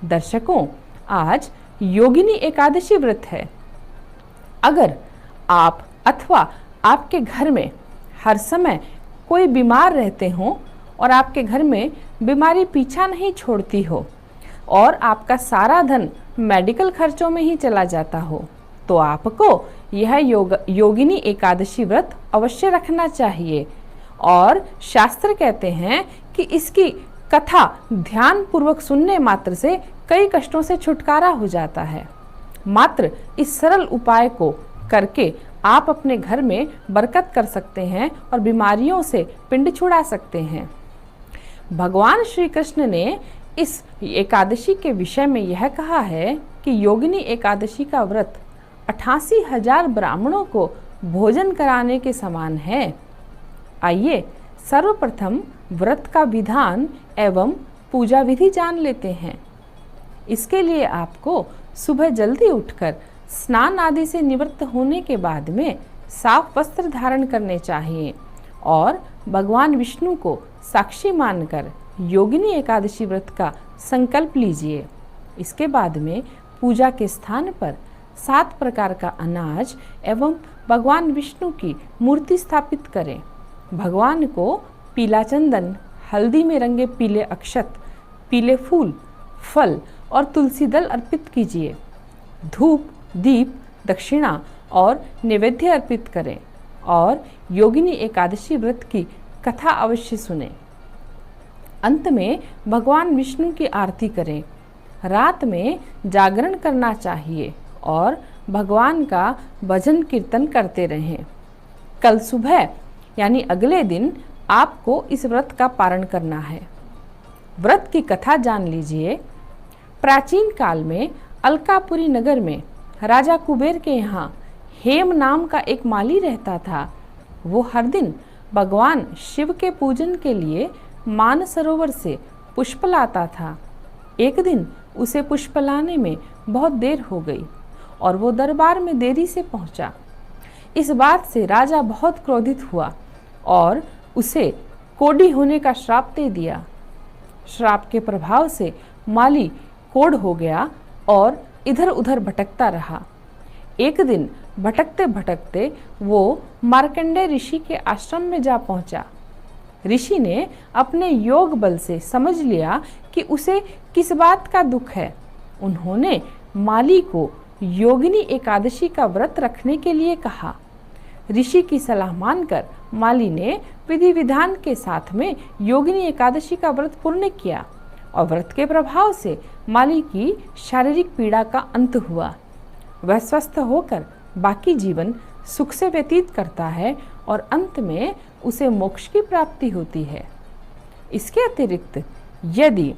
दर्शकों, आज योगिनी एकादशी व्रत है। अगर आप अथवा आपके घर में हर समय कोई बीमार रहते हो और आपके घर में बीमारी पीछा नहीं छोड़ती हो और आपका सारा धन मेडिकल खर्चों में ही चला जाता हो, तो आपको यह योगिनी एकादशी व्रत अवश्य रखना चाहिए। और शास्त्र कहते हैं कि इसकी कथा ध्यान पूर्वक सुनने मात्र से कई कष्टों से छुटकारा हो जाता है। मात्र इस सरल उपाय को करके आप अपने घर में बरकत कर सकते हैं और बीमारियों से पिंड छुड़ा सकते हैं। भगवान श्री कृष्ण ने इस एकादशी के विषय में यह कहा है कि योगिनी एकादशी का व्रत 88,000 ब्राह्मणों को भोजन कराने के समान है। आइए सर्वप्रथम व्रत का विधान एवं पूजा विधि जान लेते हैं। इसके लिए आपको सुबह जल्दी उठकर स्नान आदि से निवृत्त होने के बाद में साफ वस्त्र धारण करने चाहिए और भगवान विष्णु को साक्षी मानकर योगिनी एकादशी व्रत का संकल्प लीजिए। इसके बाद में पूजा के स्थान पर 7 प्रकार का अनाज एवं भगवान विष्णु की मूर्ति स्थापित करें। भगवान को पीला चंदन, हल्दी में रंगे पीले अक्षत, पीले फूल, फल और तुलसी दल अर्पित कीजिए। धूप, दीप, दक्षिणा और नैवेद्य अर्पित करें और योगिनी एकादशी व्रत की कथा अवश्य सुनें। अंत में भगवान विष्णु की आरती करें। रात में जागरण करना चाहिए और भगवान का भजन कीर्तन करते रहें। कल सुबह यानी अगले दिन आपको इस व्रत का पारण करना है। व्रत की कथा जान लीजिए। प्राचीन काल में अलकापुरी नगर में राजा कुबेर के यहाँ हेम नाम का एक माली रहता था। वो हर दिन भगवान शिव के पूजन के लिए मानसरोवर से पुष्प लाता था। एक दिन उसे पुष्प लाने में बहुत देर हो गई और वो दरबार में देरी से पहुंचा। इस बात से राजा बहुत क्रोधित हुआ और उसे कोढ़ी होने का श्राप दे दिया। श्राप के प्रभाव से माली कोढ़ हो गया और इधर उधर भटकता रहा। एक दिन भटकते भटकते वो मार्कंडेय ऋषि के आश्रम में जा पहुंचा। ऋषि ने अपने योग बल से समझ लिया कि उसे किस बात का दुख है। उन्होंने माली को योगिनी एकादशी का व्रत रखने के लिए कहा। ऋषि की सलाह मानकर माली ने विधि विधान के साथ में योगिनी एकादशी का व्रत पूर्ण किया और व्रत के प्रभाव से माली की शारीरिक पीड़ा का अंत हुआ। वह स्वस्थ होकर बाकी जीवन सुख से व्यतीत करता है और अंत में उसे मोक्ष की प्राप्ति होती है। इसके अतिरिक्त यदि